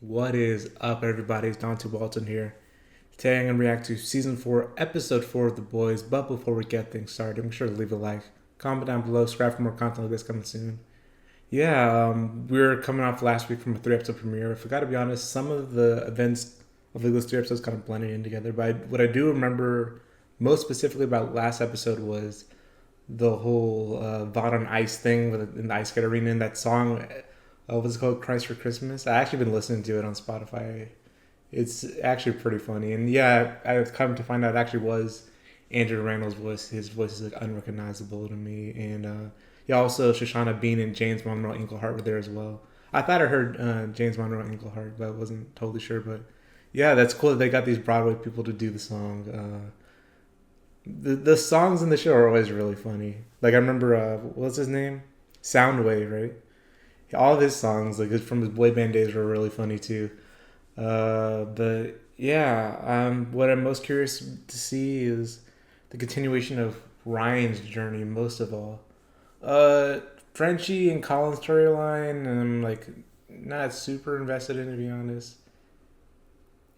What is up, everybody? It's Dante Walton here. Today I'm going to react to Season 4, Episode 4 of The Boys. But before we get things started, make sure to leave a like, comment down below, subscribe for more content like this coming soon. We're coming off last week from a 3 episode premiere. If I gotta be honest, some of the events of those 3 episodes kind of blended in together. But what I do remember most specifically about last episode was the whole Vaughn on Ice thing in the ice skate arena and that song. What's it called? Christ for Christmas. I actually been listening to it on Spotify. It's actually pretty funny, and yeah, I've come to find out it actually was Andrew Rannell's voice. His voice is like unrecognizable to me, and yeah, also Shoshana Bean and James Monroe Englehart were there as well. I thought I heard James Monroe Englehart, but I wasn't totally sure. But yeah, that's cool that they got these Broadway people to do the song. The songs in the show are always really funny. Like I remember, what's his name? Soundwave, right? All of his songs, like from his boy band days, were really funny too. But yeah, what I'm most curious to see is the continuation of Ryan's journey. Most of all, uh, Frenchie and Colin's storyline, and I'm like not super invested in, to be honest.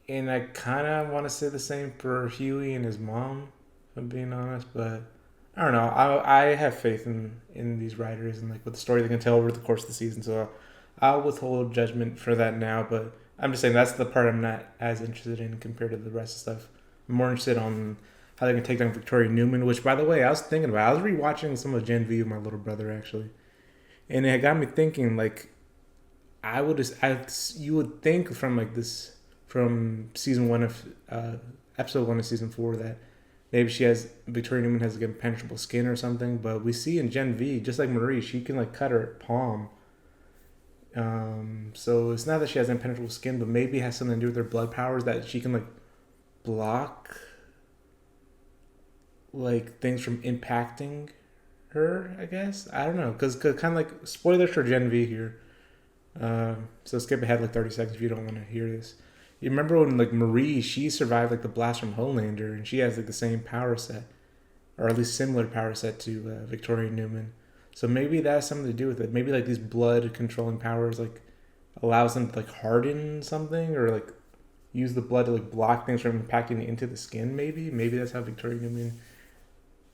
And I kind of want to say the same for Huey and his mom, if I'm being honest. But I don't know. I have faith in these writers and like what the story they can tell over the course of the season. So I'll withhold judgment for that now. But I'm just saying that's the part I'm not as interested in compared to the rest of stuff. I'm more interested on how they can take down Victoria Newman. Which, by the way, I was thinking about. I was rewatching some of Gen V with my little brother actually, and it got me thinking. Like you would think from like this from season one of episode one of season four that maybe she has Victoria Newman has like impenetrable skin or something. But we see in Gen V, just like Marie, she can like cut her palm. So it's not that she has impenetrable skin, but maybe it has something to do with her blood powers that she can like block like things from impacting her. I guess I don't know because kind of like spoilers for Gen V here. So skip ahead like 30 seconds if you don't want to hear this. You remember when like Marie, she survived like the blast from Homelander, and she has like the same power set, or at least similar power set to Victoria Newman. So maybe that has something to do with it. Maybe like these blood controlling powers like allows them to like harden something, or like use the blood to like block things from impacting into the skin. Maybe that's how Victoria Newman.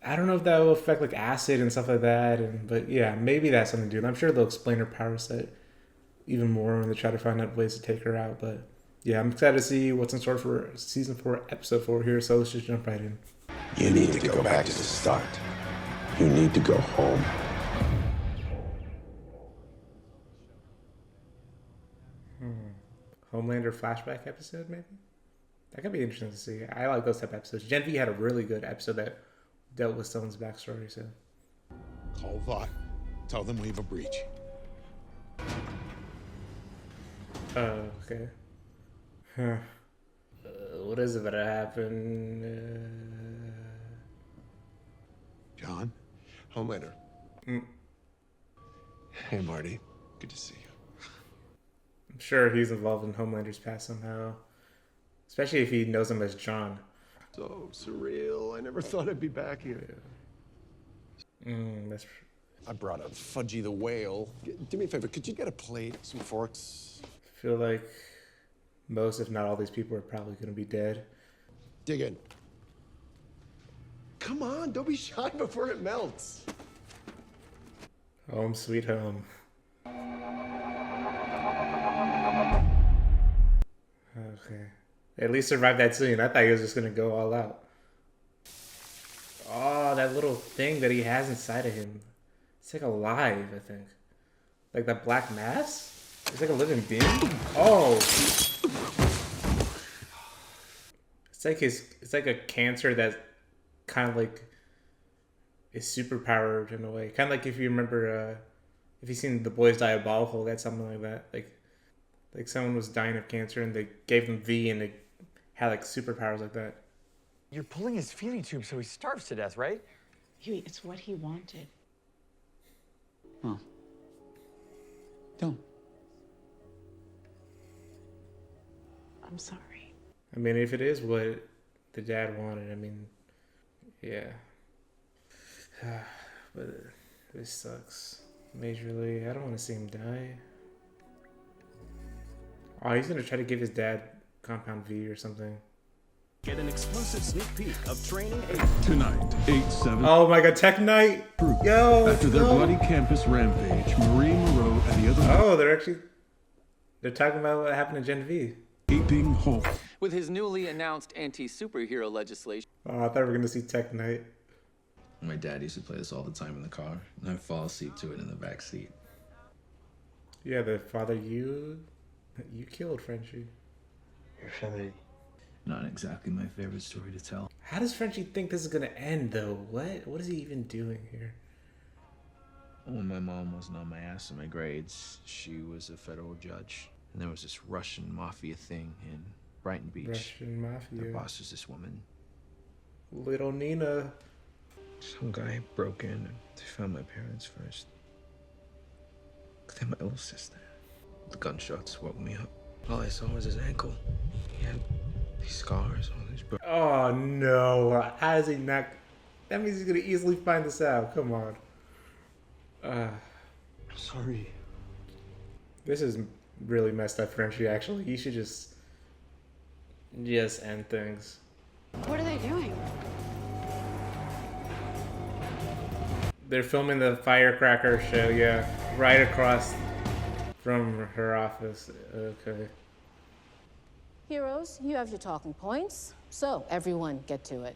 I don't know if that will affect like acid and stuff like that, but yeah, maybe that's something to do. And I'm sure they'll explain her power set even more when they try to find out ways to take her out. But yeah, I'm excited to see what's in store for season 4, episode 4 here. So let's just jump right in. You need to go back to the start. You need to go home. Homelander flashback episode, maybe? That could be interesting to see. I like those type of episodes. Gen V had a really good episode that dealt with someone's backstory, so. Call Vought. Tell them we have a breach. Oh, okay. Huh. What is it that happened? John? Homelander. Mm. Hey, Marty. Good to see you. I'm sure he's involved in Homelander's past somehow. Especially if he knows him as John. So surreal. I never thought I'd be back here. That's I brought out Fudgy the Whale. Do me a favor. Could you get a plate? Some forks. I feel like most, if not all, these people are probably going to be dead. Dig in. Come on. Don't be shy before it melts. Home sweet home. Okay. At least survived that scene. I thought he was just going to go all out. Oh, that little thing that he has inside of him. It's like alive, I think. Like that black mass? It's like a living being? Oh! It's like a cancer that kind of like is super powered in a way. Kind of like if you remember, if you've seen The Boys Diabolical, that's something like that. Like someone was dying of cancer and they gave them V and they had like superpowers like that. You're pulling his feeding tube so he starves to death, right? Huey, it's what he wanted. Oh. Don't. I'm sorry. I mean, if it is what the dad wanted, I mean, yeah. But this sucks majorly. I don't want to see him die. Oh, he's gonna try to give his dad Compound V or something. Get an exclusive sneak peek of Training 8. Tonight, 8/7. Oh my god, Tech Knight! Yo! After their yo. bloody campus rampage, Marie Moreau and the other Oh, they're talking about what happened to Gen V. aping home. With his newly announced anti-superhero legislation. Oh, I thought we were gonna see Tech Knight. My dad used to play this all the time in the car, and I'd fall asleep to it in the back seat. Yeah, the father you killed Frenchie. Your family. Not exactly my favorite story to tell. How does Frenchie think this is gonna end though? What is he even doing here? When my mom wasn't on my ass in my grades, she was a federal judge. And there was this Russian mafia thing in Brighton Beach. Russian mafia. Their boss was this woman. Little Nina. Some guy broke in and they found my parents first. Then my little sister. The gunshots woke me up. All I saw was his ankle. He had these scars on his broken. Oh no! How is he not? That means he's gonna easily find this out. Come on. I'm sorry. This is really messed up, Frenchie. Actually, you should just end things. What are they doing? They're filming the firecracker show. Yeah, right across from her office. Okay. Heroes, you have your talking points. So, everyone, get to it.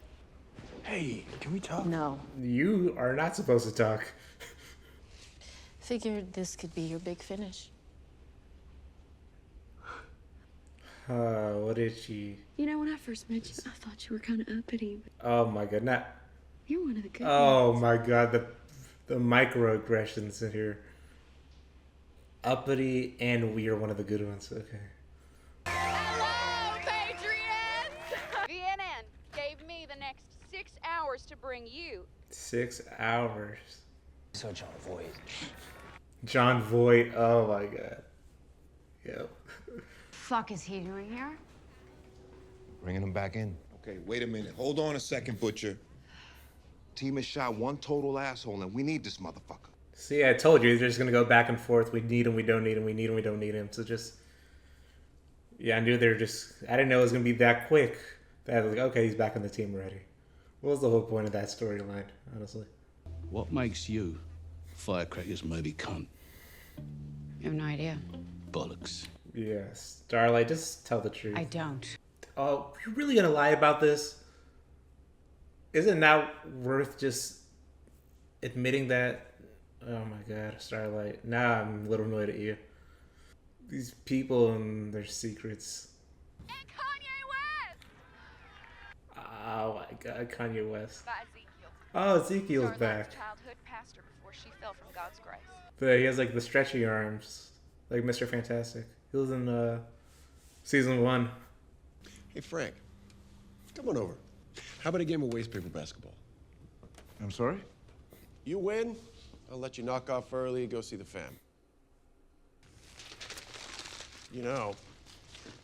Hey, can we talk? No. You are not supposed to talk. Figured this could be your big finish. What did she? You know, when I first met you, I thought you were kind of uppity, but Oh my god, not. you're one of the good Oh ones. my god, the microaggressions in here. Uppity and we are one of the good ones. Okay. Hello, Patriots! CNN gave me the next 6 hours to bring you. 6 hours. So John Voight. John Voight. Oh my god. Yep. Fuck is he doing here? Bringing him back in. Okay, wait a minute. Hold on a second, Butcher. Team has shot one total asshole, and we need this motherfucker. See, I told you they're just gonna go back and forth. We need him. We don't need him. We need him. We don't need him. So just. Yeah, I knew they were just. I didn't know it was gonna be that quick. That I was like, okay, he's back on the team already. What was the whole point of that storyline, honestly? What makes you Firecracker's movie cunt? You have no idea. Bollocks. Yeah, Starlight, just tell the truth. I don't. Oh, you're really gonna lie about this? Is it not worth just admitting that? Oh my god, Starlight. Now I'm a little annoyed at you. These people and their secrets. And Kanye West! Oh my god, Kanye West. By Ezekiel. Oh, Ezekiel's Starlight's back. childhood pastor before she fell from God's grace. But he has like the stretchy arms, like Mr. Fantastic. He was in season 1. Hey, Frank, come on over. How about a game of waste paper basketball? I'm sorry? You win, I'll let you knock off early, go see the fam. You know,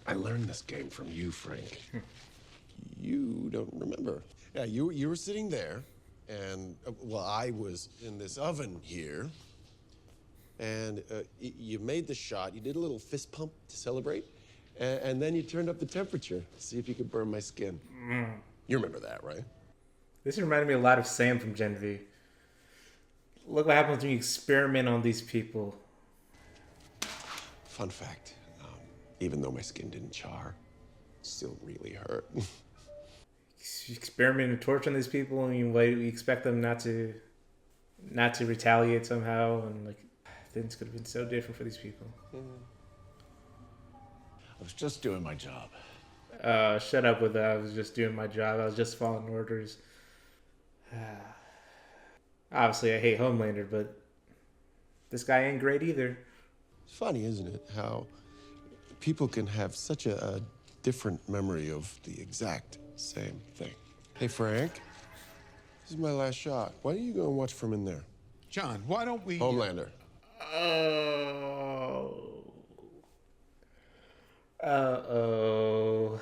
I learned this game from you, Frank. You don't remember. Yeah, you were sitting there, and, well, I was in this oven here, and you made the shot. You did a little fist pump to celebrate, and then you turned up the temperature to see if you could burn my skin. You remember that, right? This reminded me a lot of Sam from Gen V. Look what happens when you experiment on these people. Fun fact, even though my skin didn't char, it still really hurt. You experiment and torture on these people, and you expect them not to retaliate somehow, and like things could have been so different for these people. I was just doing my job. Shut up with that. I was just doing my job. I was just following orders. Obviously, I hate Homelander, but this guy ain't great either. It's funny, isn't it, how people can have such a different memory of the exact same thing. Hey, Frank, this is my last shot. Why don't you go and watch from in there? John, why don't we... Homelander. Oh. Uh-oh.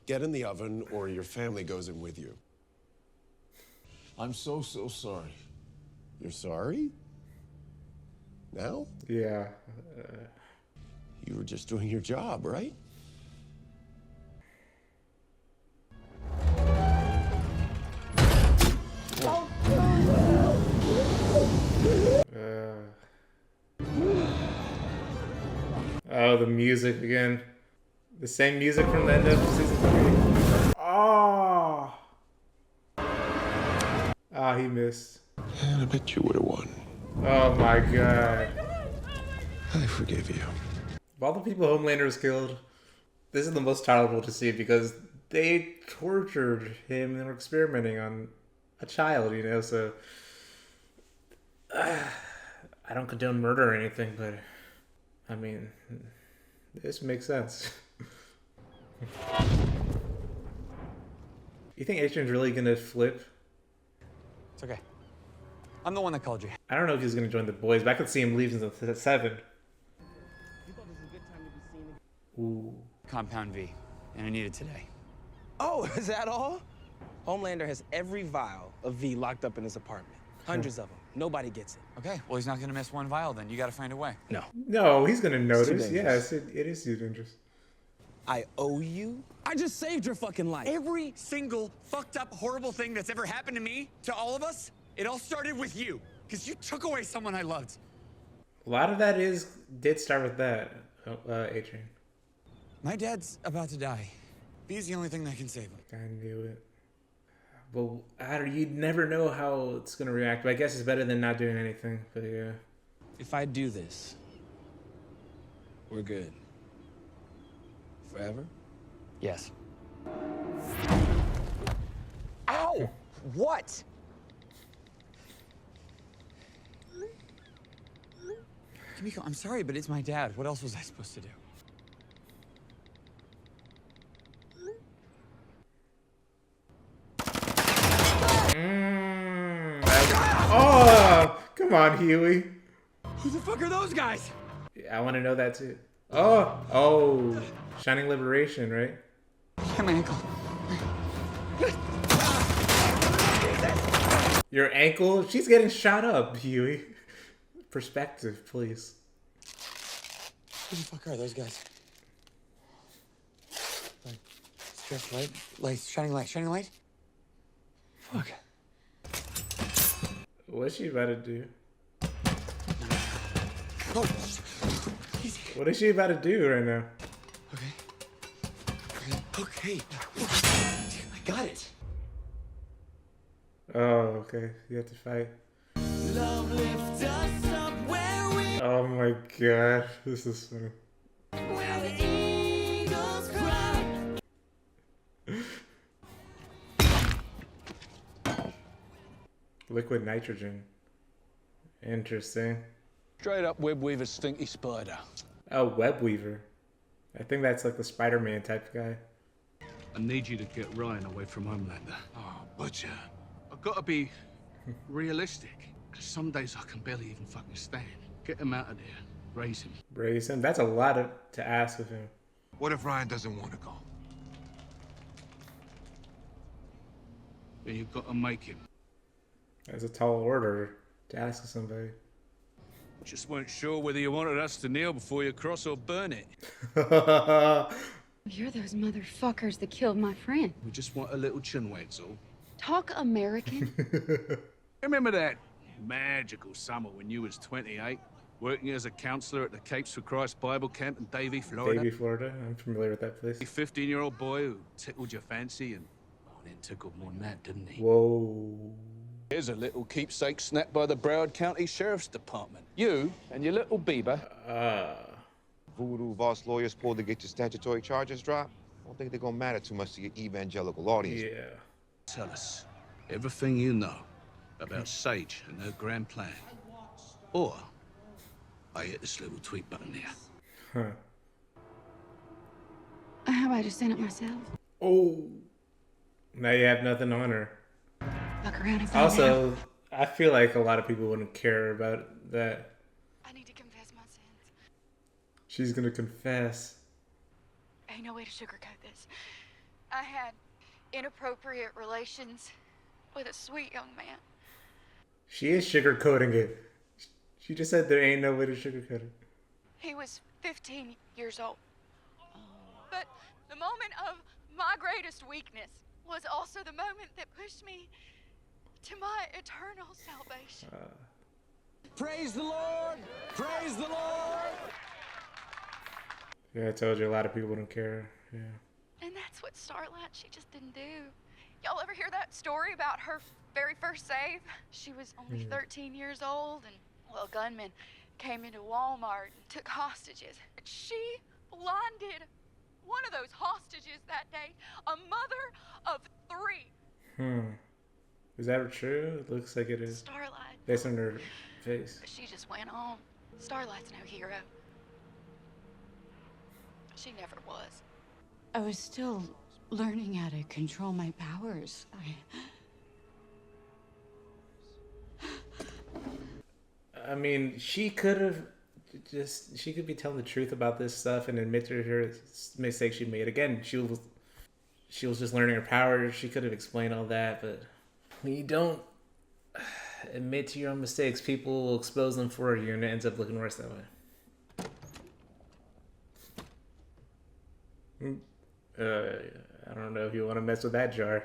Get in the oven or your family goes in with you. I'm so sorry. Your You're sorry? Now? Yeah. You were just doing your job, right? Oh, the music again. The same music from the end of season 3. Oh! Ah, he missed. And I bet you would have won. Oh my god. I forgive you. Of all the people Homelander has killed, this is the most tolerable to see because they tortured him and were experimenting on a child, you know, so... I don't condone murder or anything, but... I mean... This makes sense. You think Adrian's really gonna flip? It's okay. I'm the one that called you. I don't know if he's gonna join the boys, but I could see him leaving at 7. Ooh. Compound V, and I need it today. Oh, is that all? Homelander has every vial of V locked up in his apartment. Hundreds of them. Nobody gets it. Okay, well, he's not gonna miss one vial then. You gotta find a way. No. No, he's gonna notice. dangerous. Yes, it is too dangerous. I owe you? I just saved your fucking life. Every single fucked up, horrible thing that's ever happened to me, to all of us, it all started with you. Because you took away someone I loved. A lot of that did start with that, Adrian. My dad's about to die. V's the only thing that can save him. I knew it. Well, you'd never know how it's gonna react, but I guess it's better than not doing anything. But yeah. If I do this, we're good. Forever? Yes. Ow! What? Kimiko, I'm sorry, but it's my dad. What else was I supposed to do? Oh, come on, Huey. Who the fuck are those guys? I want to know that too. Oh, Shining Liberation, right? My ankle. Your ankle? She's getting shot up, Huey. Perspective, please. Who the fuck are those guys? Stress light, shining light. Fuck. What's she about to do? Oh, what is she about to do right now? Okay. I got it. Oh, okay. You have to fight. Oh my god, this is funny. Liquid nitrogen. Interesting. Straight up web weaver stinky spider. Oh, web weaver. I think that's like the Spider-Man type guy. I need you to get Ryan away from Homelander. Oh, Butcher. I've got to be realistic. Because some days I can barely even fucking stand. Get him out of there. Raise him. Raise him? That's a lot to ask of him. What if Ryan doesn't want to go? Then you've got to make him. That's a tall order to ask of somebody. Just weren't sure whether you wanted us to kneel before you cross or burn it. You're those motherfuckers that killed my friend. We just want a little chin wag's all. Talk American. Remember that magical summer when you was 28, working as a counselor at the Capes for Christ Bible Camp in Davie, Florida? Davie, Florida. I'm familiar with that place. A 15-year-old boy who tickled your fancy and, oh, then tickled more than that, didn't he? Whoa. Here's a little keepsake snapped by the Broward County Sheriff's Department. You and your little Bieber. Voodoo Voss lawyers pulled to get your statutory charges dropped. I don't think they're gonna matter too much to your evangelical audience. Yeah. Tell us everything you know about Sage and her grand plan. Or I hit this little tweet button here. How about I just send it myself? Oh. Now you have nothing on her. Look around and find Also, out. I feel like a lot of people wouldn't care about that. I need to confess my sins. She's gonna confess. Ain't no way to sugarcoat this. I had inappropriate relations with a sweet young man. She is sugarcoating it. She just said there ain't no way to sugarcoat it. He was 15 years old. But the moment of my greatest weakness was also the moment that pushed me to my eternal salvation. Praise the Lord! Praise the Lord! Yeah, I told you a lot of people don't care. Yeah. And that's what Starlight, she just didn't do. Y'all ever hear that story about her very first save? She was only 13 years old, and, well, a gunman came into Walmart and took hostages. And she blinded one of those hostages that day, a mother of 3. Is that true? It looks like it is. Starlight. Based on her face. But she just went on. Starlight's no hero. She never was. I was still learning how to control my powers. I mean, she could be telling the truth about this stuff and admit to her mistake she made. Again, she was just learning her powers. She could have explained all that, but when you don't admit to your own mistakes, people will expose them for you, and it ends up looking worse that way. I don't know if you want to mess with that jar.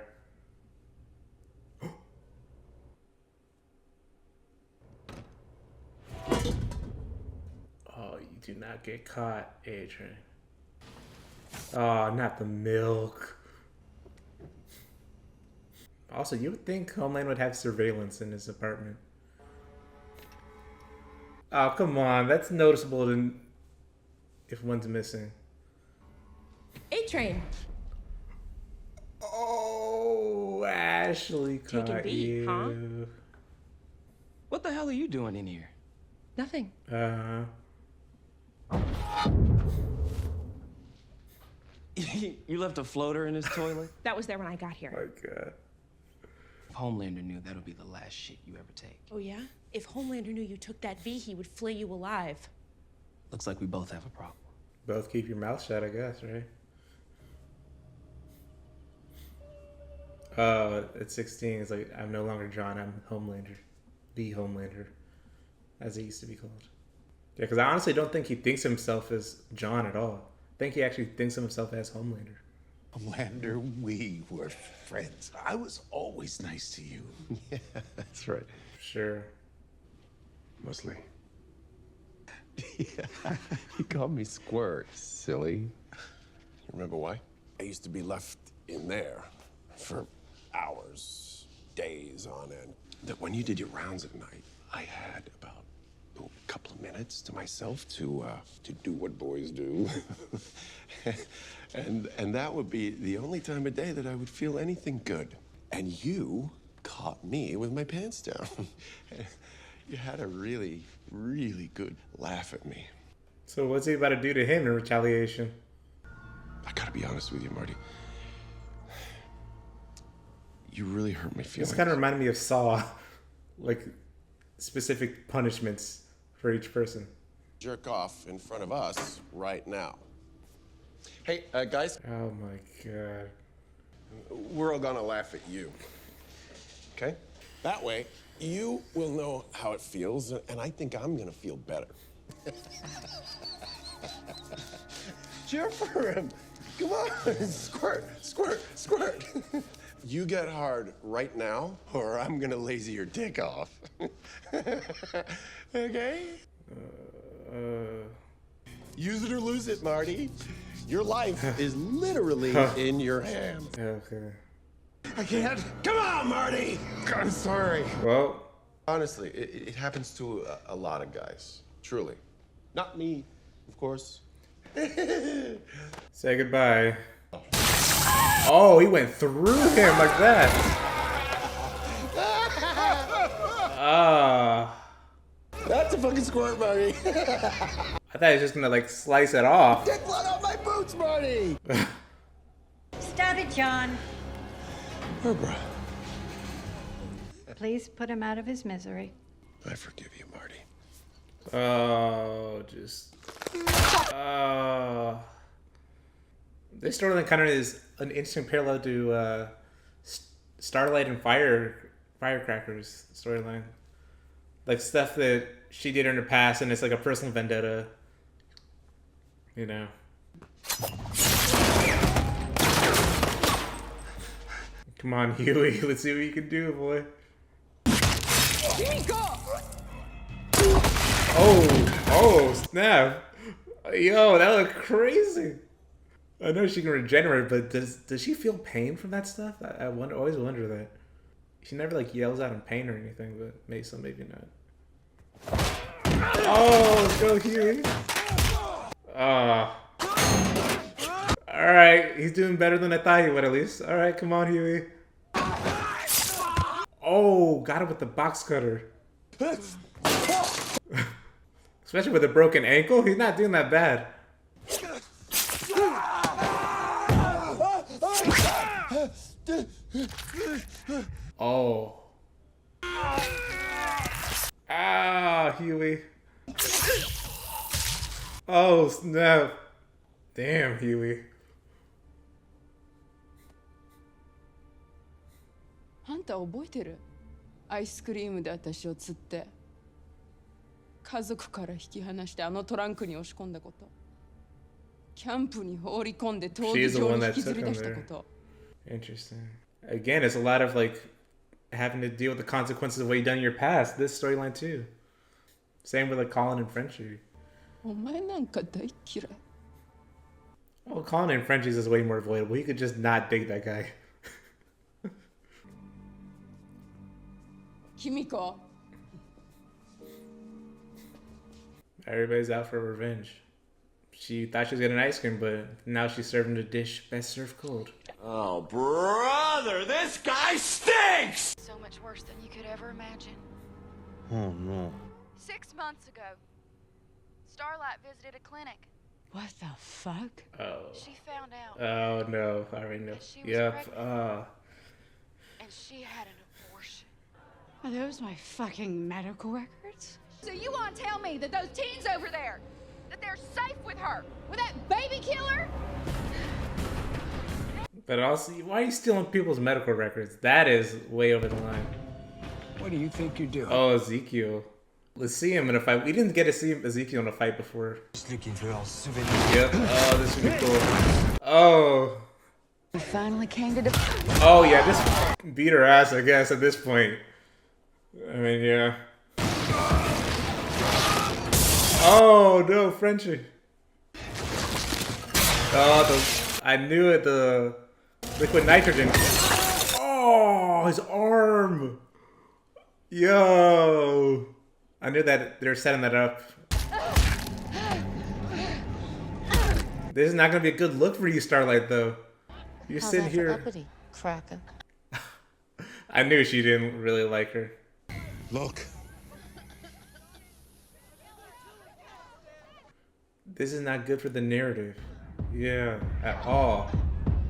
Oh, you do not get caught, A-Train. Oh, not the milk. Also, you would think Homeland would have surveillance in his apartment. Oh, come on. That's noticeable if one's missing. A-Train. Oh, Ashley caught Taking beat, you. huh? What the hell are you doing in here? Nothing. You left a floater in his toilet? That was there when I got here. My God. If Homelander knew, that would be the last shit you ever take. Oh, yeah? If Homelander knew you took that V, he would flay you alive. Looks like we both have a problem. Both keep your mouth shut, I guess, right? At 16, it's like, I'm no longer John, I'm Homelander. The Homelander, as it used to be called. Yeah, because I honestly don't think he thinks himself as John at all. I think he actually thinks of himself as Homelander. Homelander, we were friends. I was always nice to you. Yeah, that's right. Sure. Mostly. Yeah, you called me Squirt, silly. You remember why? I used to be left in there for hours, days on end. That when you did your rounds at night, I had about a couple of minutes to myself to do what boys do. and that would be the only time of day that I would feel anything good. And you caught me with my pants down. You had a really, really good laugh at me. So what's he about to do to him in retaliation? I gotta be honest with you, Marty. You really hurt my feelings. This kind of reminded me of Saw. Like, specific punishments for each person. Jerk off in front of us right now. Hey, guys. Oh my God. We're all gonna laugh at you. Okay? That way, you will know how it feels, and I think I'm gonna feel better. Cheer for him. Come on. Squirt, squirt, squirt. You get hard right now, or I'm gonna lazy your dick off. Okay? Use it or lose it, Marty. Your life is literally in your hands. Okay. I can't. Come on, Marty! I'm sorry. Well. Honestly, it happens to a lot of guys. Truly. Not me, of course. Say goodbye. Oh, he went through him like that. That's a fucking squirt, Marty. I thought he was just gonna like slice it off. Get blood off my boots, Marty! Stop it, John. Barbara. Please put him out of his misery. I forgive you, Marty. Oh, just. This storyline kind of is an interesting parallel to Starlight and Firecrackers storyline. like stuff that she did in her past, and it's like a personal vendetta. You know. Come on, Huey. Let's see what you can do, boy. Oh, snap. Yo, that looked crazy. I know she can regenerate, but does she feel pain from that stuff? I always wonder that. She never like yells out in pain or anything, but maybe not. Oh, let's go, Huey. Alright, he's doing better than I thought he would at least. Alright, come on, Huey. Oh, got him with the box cutter. Especially with a broken ankle, he's not doing that bad. Oh. Ah, Huey. Oh, snap. Damn, Huey. あんた覚えてる？アイスクリームで私を釣って家族から引き離してあのトランクに押し込んだこと、キャンプに放り込んで闘技場に引きずり出したこと。 Interesting. Again, it's a lot of like having to deal with the consequences of what you've done in your past. This storyline too. Same with like Colin and Frenchie. お前なんか大嫌い。 Well, Colin and Frenchie's is way more avoidable. He could just not date that guy. キミコ。 Everybody's out for revenge. She thought she was getting ice cream, but now she's serving the dish best served cold. Oh, brother, this guy stinks! So much worse than you could ever imagine. Oh, no. 6 months ago, Starlight visited a clinic. What the fuck? Oh. She found out. Oh no, I already know. She was Yep. pregnant. And she had an abortion. Are those my fucking medical records? So you want to tell me that those teens over there, that they're safe with her, with that baby killer? But also, why are you stealing people's medical records? That is way over the line. What do you think you're doing? Oh, Ezekiel. Let's see him in a fight. We didn't get to see Ezekiel in a fight before. Just looking for our souvenir. Yep. Oh, this would be cool. Oh. We finally came to the. Oh yeah, just beat her ass, I guess, at this point. I mean, yeah. Oh no, Frenchie. Oh, I knew it. The liquid nitrogen. Oh, his arm. Yo. I knew that they're setting that up. This is not gonna be a good look for you, Starlight, though. You're How's sitting that for here. uppity, cracker? I knew she didn't really like her. Look. This is not good for the narrative. Yeah, at all.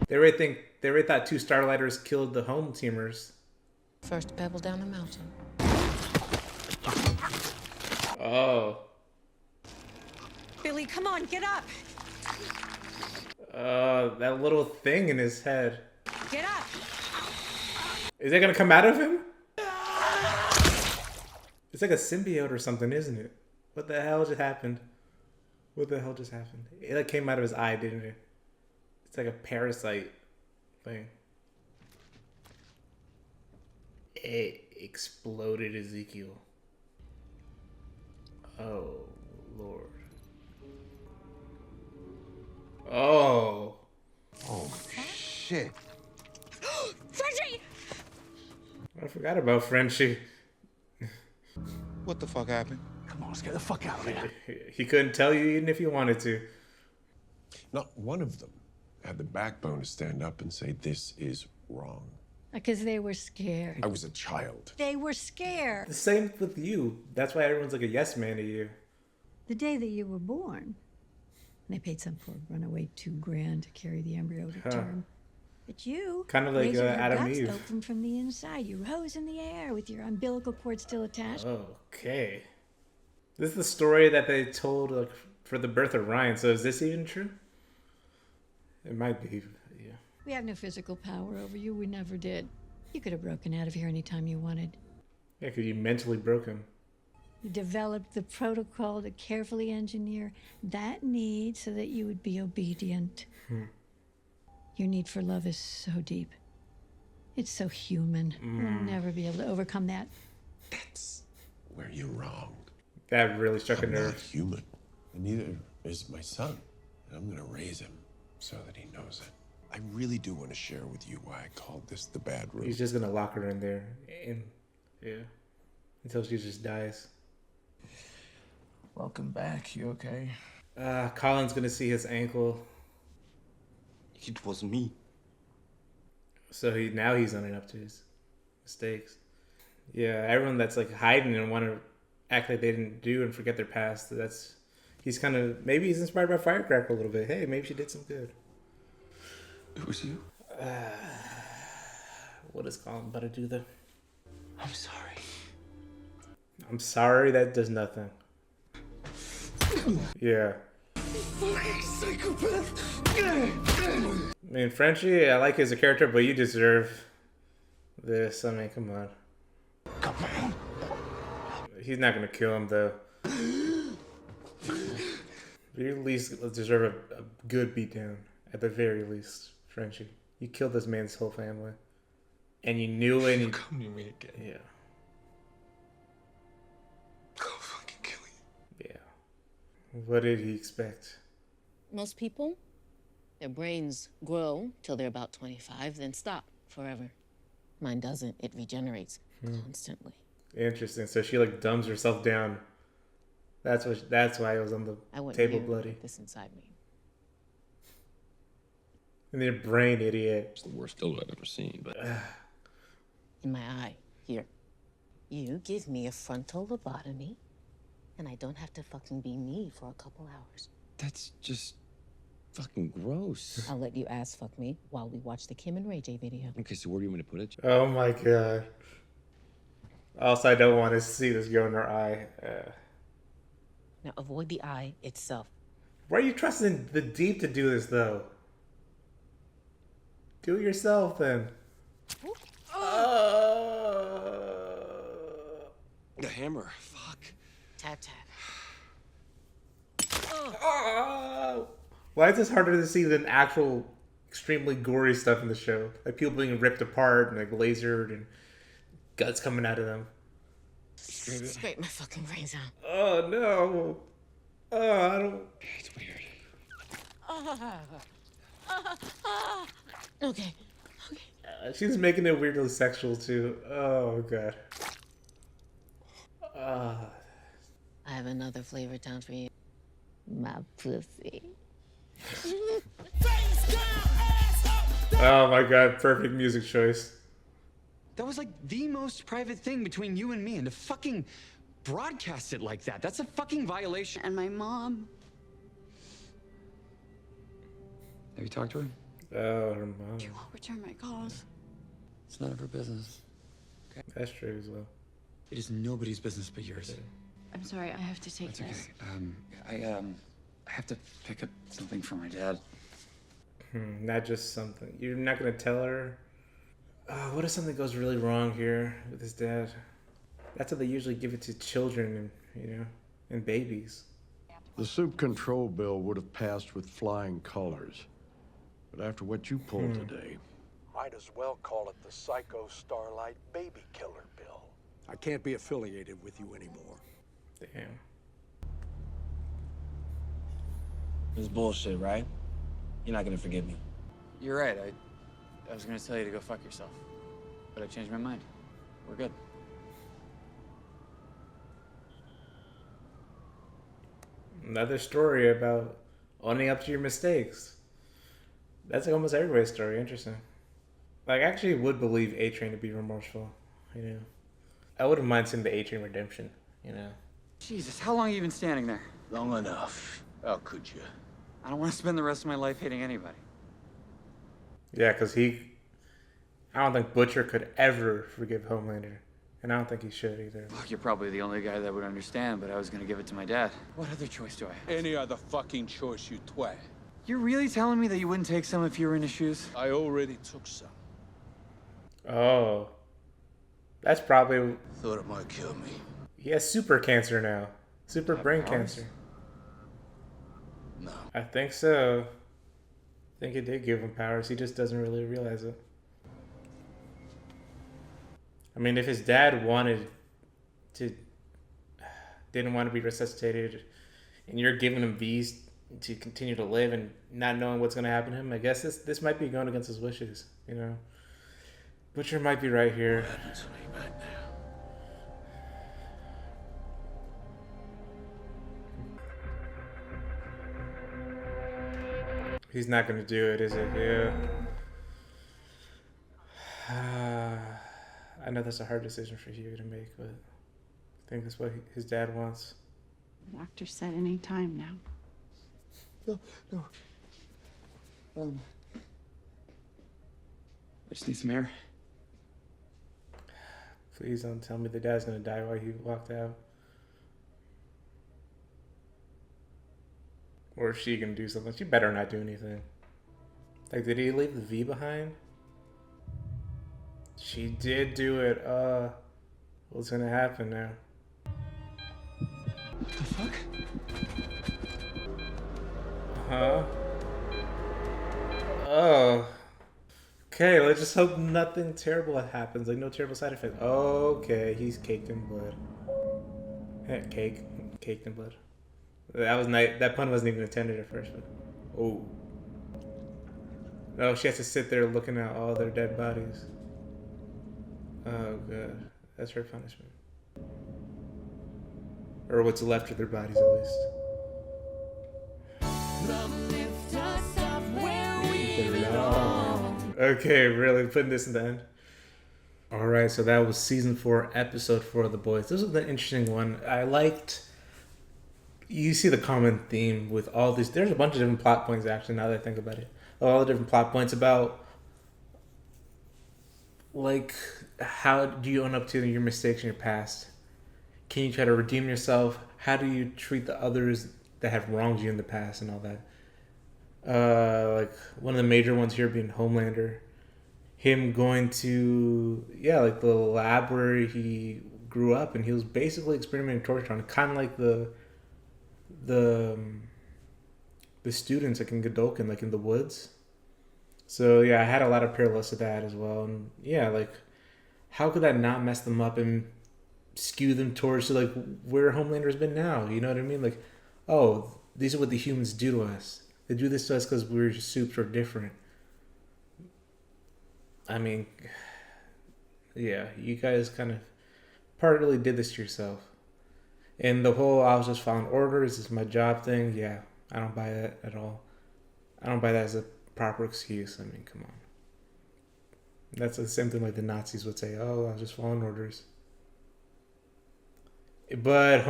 They already thought 2 Starlighters killed the home teamers. First pebble down the mountain. Oh. Billy, come on, get up. That little thing in his head. Get up. Is it gonna come out of him? It's like a symbiote or something, isn't it? What the hell just happened? What the hell just happened? It like came out of his eye, didn't it? It's like a parasite thing. It exploded Ezekiel. Oh, Lord. Oh. Oh, shit. Frenchie! I forgot about Frenchie. What the fuck happened? Come on, let's get the fuck out of here. He couldn't tell you even if he wanted to. Not one of them had the backbone to stand up and say, this is wrong. Because they were scared. I was a child. They were scared. The same with you. That's why everyone's like a yes man to you. The day that you were born, they paid some poor runaway $2,000 to carry the embryo to term. But you, kind of like raising your Adam guts Eve. open from the inside. You rose in the air with your umbilical cord still attached. Okay. This is the story that they told like, for the birth of Ryan. So is this even true? It might be. Yeah. We have no physical power over you. We never did. You could have broken out of here anytime you wanted. Yeah, because you mentally broke him. You developed the protocol to carefully engineer that need so that you would be obedient. Your need for love is so deep. It's so human. You'll never be able to overcome that. That's where you're wrong. That really struck a I'm not nerve. human. And neither is my son. And I'm gonna raise him so that he knows it. I really do want to share with you why I called this the bad room. He's just gonna lock her in there, and yeah, until she just dies. Welcome back. You okay? Colin's gonna see his ankle. It was me. So he's owning up to his mistakes. Yeah, everyone that's like hiding and want to act like they didn't do and forget their past. He's kind of, maybe he's inspired by Firecracker a little bit. Hey, maybe she did some good. It was you? What is Colin about to do though? I'm sorry. I'm sorry, that does nothing. Yeah. Psychopath! I mean, Frenchie, I like his character, but you deserve this. I mean, come on. He's not gonna kill him though. You at least deserve a good beatdown, at the very least, Frenchie. You killed this man's whole family, and you knew it. And Come to me again. Yeah. I'll fucking kill you. Yeah. What did he expect? Most people, their brains grow till they're about 25, then stop forever. Mine doesn't. It regenerates constantly. Interesting. So she like dumbs herself down. That's why it was on I the wouldn't table hear bloody. this inside me. And their brain idiot. It's the worst dildo I've ever seen, but In my eye, here. You give me a frontal lobotomy, and I don't have to fucking be me for a couple hours. that's just fucking gross. I'll let you ass fuck me while we watch the Kim and Ray J video. Okay, so where do you want me to put it? Oh my god. Also, I don't want to see this go in her eye. Now avoid the eye itself. Why are you trusting the Deep to do this though? Do it yourself then. The hammer. Fuck. Tap tap. Why is this harder to see than actual extremely gory stuff in the show? Like people being ripped apart and like lasered and guts coming out of them. Scrape my fucking brains out. Oh no. Oh, I don't. It's weird. Okay. She's making it weirdly sexual too. Oh god. I have another flavor town for you. My pussy. Oh my god, perfect music choice. That was like the most private thing between you and me, and to fucking broadcast it like that, that's a fucking violation. And my mom. Have you talked to her? Oh, her mom. She won't return my calls. It's none of her business. That's true as well. It is nobody's business but yours. I'm sorry, I have to take That's this. okay. I have to pick up something for my dad. Not just something. You're not gonna tell her. What if something goes really wrong here with his dad? That's how they usually give it to children and and babies. The soup control bill would have passed with flying colors. But after what you pulled today, Might as well call it the Psycho Starlight Baby Killer Bill. I can't be affiliated with you anymore. Damn. This is bullshit, right? You're not gonna forgive me. You're right. I was gonna tell you to go fuck yourself, but I changed my mind. We're good. Another story about owning up to your mistakes. That's like almost everybody's story. Interesting. Like, I actually would believe A-Train to be remorseful. I wouldn't mind seeing the A-Train redemption. Jesus, how long have you been standing there? Long enough. How could you? I don't want to spend the rest of my life hating anybody. Yeah, because I don't think Butcher could ever forgive Homelander. And I don't think he should either. Fuck, you're probably the only guy that would understand, but I was gonna give it to my dad. What other choice do I have? Any other fucking choice, you twat. You're really telling me that you wouldn't take some if you were in his shoes? I already took some. Oh. That's probably... Thought it might kill me. He has super cancer now. Super brain cancer. No. I think so. I think it did give him powers. He just doesn't really realize it. I mean, if his dad didn't want to be resuscitated, and you're giving him V's to continue to live and not knowing what's going to happen to him, I guess this might be going against his wishes, you know? Butcher might be right here. What happens when he back now? He's not going to do it, is it? Yeah. I know that's a hard decision for Hugo to make, but I think that's what his dad wants. The doctor said any time now. No. I just need some air. Please don't tell me the dad's going to die while he walked out. Or is she going to do something? She better not do anything. Like, did he leave the V behind? She did do it. What's going to happen now? What the fuck? Huh? Oh. Okay, let's just hope nothing terrible happens. Like, no terrible side effects. Okay, he's caked in blood. Caked in blood. That was nice. That pun wasn't even intended at first. But, oh. Oh, she has to sit there looking at all their dead bodies. Oh, God. That's her punishment. Or what's left of their bodies, at least. Okay, really putting this in the end. Alright, so that was season 4, episode 4 of The Boys. This was an interesting one. I liked... You see the common theme with all these... There's a bunch of different plot points, actually, now that I think about it. All the different plot points about... Like, how do you own up to your mistakes in your past? Can you try to redeem yourself? How do you treat the others that have wronged you in the past and all that? Like, one of the major ones here being Homelander. Him going to, like the lab where he grew up, and he was basically experimenting torture on, kind of like the students like in Godolkin, like in the woods. So I had a lot of parallels to that as well, and like, how could that not mess them up and skew them towards like where Homelander's been now? You know what I mean? Like, oh, these are what the humans do to us. They do this to us because we're soups or different. I mean, you guys kind of partly did this to yourself. And the whole I was just following orders, this is my job thing, I don't buy that at all. I don't buy that as a proper excuse. I mean, come on. That's the same thing like the Nazis would say, oh, I was just following orders. But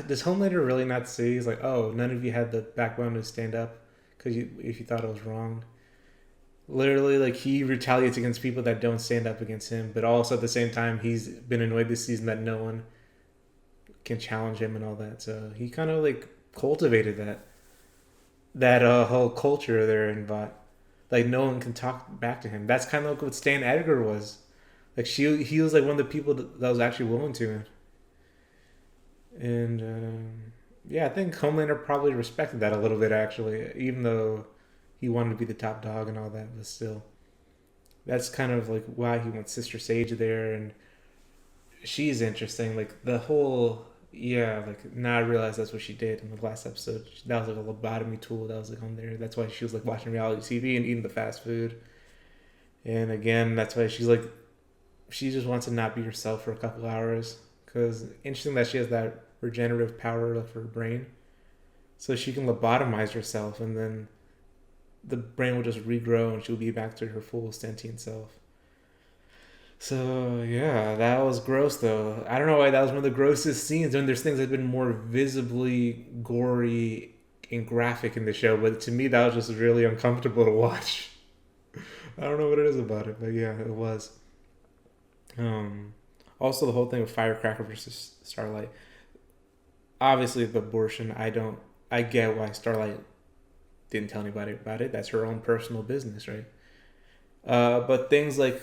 does Homelander really not see? He's like, oh, none of you had the backbone to stand up if you thought it was wrong. Literally, like, he retaliates against people that don't stand up against him, but also at the same time, he's been annoyed this season that no one can challenge him and all that. So he kind of like cultivated that whole culture there in Vought. Like, no one can talk back to him. That's kind of like what Stan Edgar was. Like, he was like one of the people that was actually willing to him. And I think Homelander probably respected that a little bit, actually, even though he wanted to be the top dog and all that. But still, that's kind of like why he wants Sister Sage there, and she's interesting. Like the whole like now I realize that's what she did in the last episode. That was like a lobotomy tool that was like on there. That's why she was like watching reality TV and eating the fast food. And again, that's why she's like, she just wants to not be herself for a couple hours. Because interesting that she has that regenerative power for her brain, so she can lobotomize herself, and then the brain will just regrow, and she'll be back to her full sentient self. So that was gross though. I don't know why that was one of the grossest scenes. I mean, there's things that have been more visibly gory and graphic in the show, but to me that was just really uncomfortable to watch. I don't know what it is about it, but it was. Also, the whole thing with Firecracker versus Starlight. Obviously, the abortion, I get why Starlight didn't tell anybody about it. That's her own personal business, right? But things like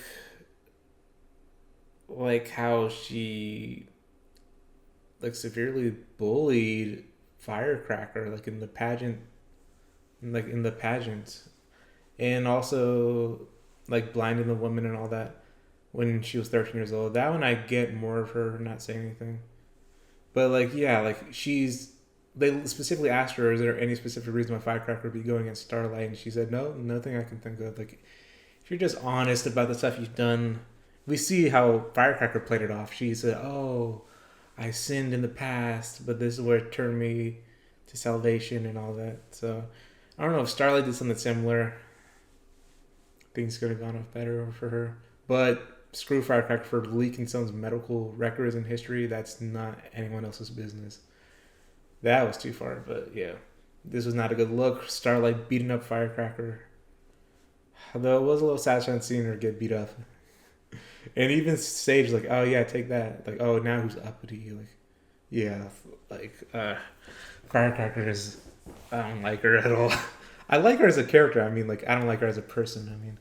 how she like severely bullied Firecracker, like in the pageant, and also like blinding the woman and all that when she was 13 years old. That one I get more of her not saying anything, but like yeah, like they specifically asked her, is there any specific reason why Firecracker would be going against Starlight, and she said no, nothing I can think of. Like if you're just honest about the stuff you've done, we see how Firecracker played it off. She said, oh, I sinned in the past, but this is where it turned me to salvation and all that. So I don't know if Starlight did something similar, things could have gone off better for her. But screw Firecracker for leaking someone's medical records and history. That's not anyone else's business. That was too far, but yeah. This was not a good look. Starlight beating up Firecracker. Though it was a little satisfying seeing her get beat up. And even Sage like, oh yeah, take that. Like, oh, now who's uppity? Like, yeah, like, Firecracker is, I don't like her at all. I like her as a character. I mean, like, I don't like her as a person. I mean,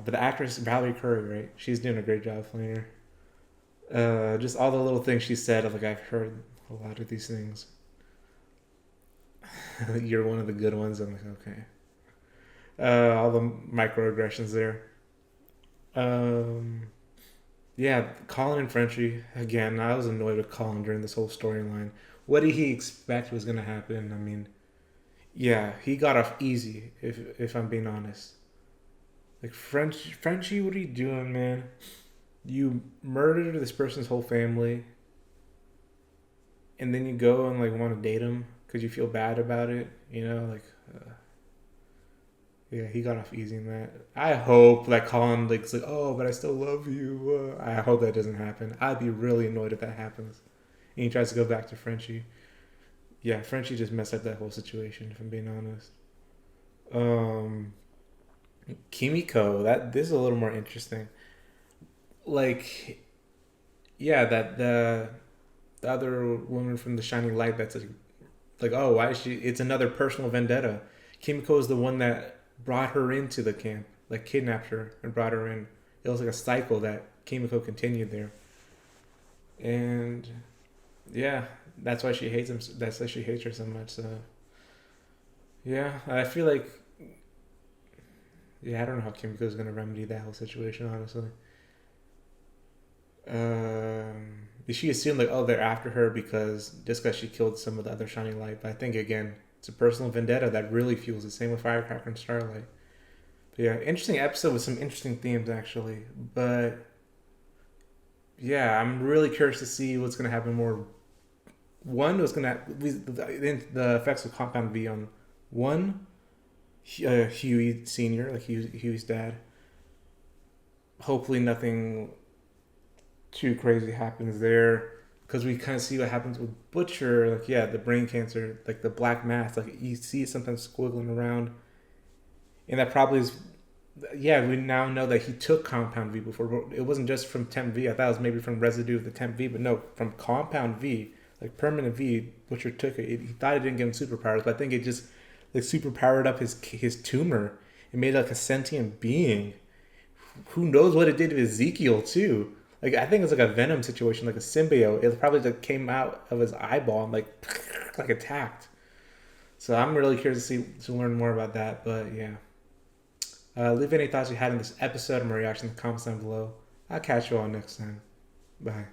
but the actress Valerie Curry, right? She's doing a great job playing her. Just all the little things she said. Like, I've heard a lot of these things. You're one of the good ones. I'm like, okay. All the microaggressions there. Yeah, Colin and Frenchie. Again, I was annoyed with Colin during this whole storyline. What did he expect was going to happen? I mean, yeah, he got off easy, if I'm being honest. Like, Frenchie, what are you doing, man? You murdered this person's whole family, and then you go and, like, want to date him because you feel bad about it, you know? Like, yeah, he got off easy in that. I hope that Colin, like, oh, but I still love you. I hope that doesn't happen. I'd be really annoyed if that happens. And he tries to go back to Frenchie. Yeah, Frenchie just messed up that whole situation, if I'm being honest. Kimiko, this is a little more interesting. Like, yeah, that the other woman from the Shining Light that's like, oh, why is she? It's another personal vendetta. Kimiko is the one that brought her into the camp, like kidnapped her and brought her in. It was like a cycle that Kimiko continued there. And yeah, that's why she hates him. That's why she hates her so much. So yeah, I feel like, yeah, I don't know how Kimiko's gonna remedy that whole situation, honestly. She assumed like, oh, they're after her because she killed some of the other Shining Light. But I think again, it's a personal vendetta that really fuels it. Same with Firecracker and Starlight. But yeah, interesting episode with some interesting themes actually. But yeah, I'm really curious to see what's gonna happen more. One was gonna the effects of Compound V on one, Huey Senior, like Huey's dad. Hopefully nothing too crazy happens there, because we kind of see what happens with Butcher. Like, yeah, the brain cancer, like the black mass, like you see it sometimes squiggling around, and that probably is. Yeah, we now know that he took Compound V before. It wasn't just from Temp V. I thought it was maybe from residue of the Temp V, but no, from Compound V, like permanent V. Butcher took it. He thought it didn't give him superpowers, but I think it just like superpowered up his tumor and made it like a sentient being. Who knows what it did to Ezekiel too? Like, I think it's like a Venom situation, like a symbiote. It probably like came out of his eyeball and like attacked. So I'm really curious to learn more about that. But yeah, leave any thoughts you had in this episode and my reaction in the comments down below. I'll catch you all next time. Bye.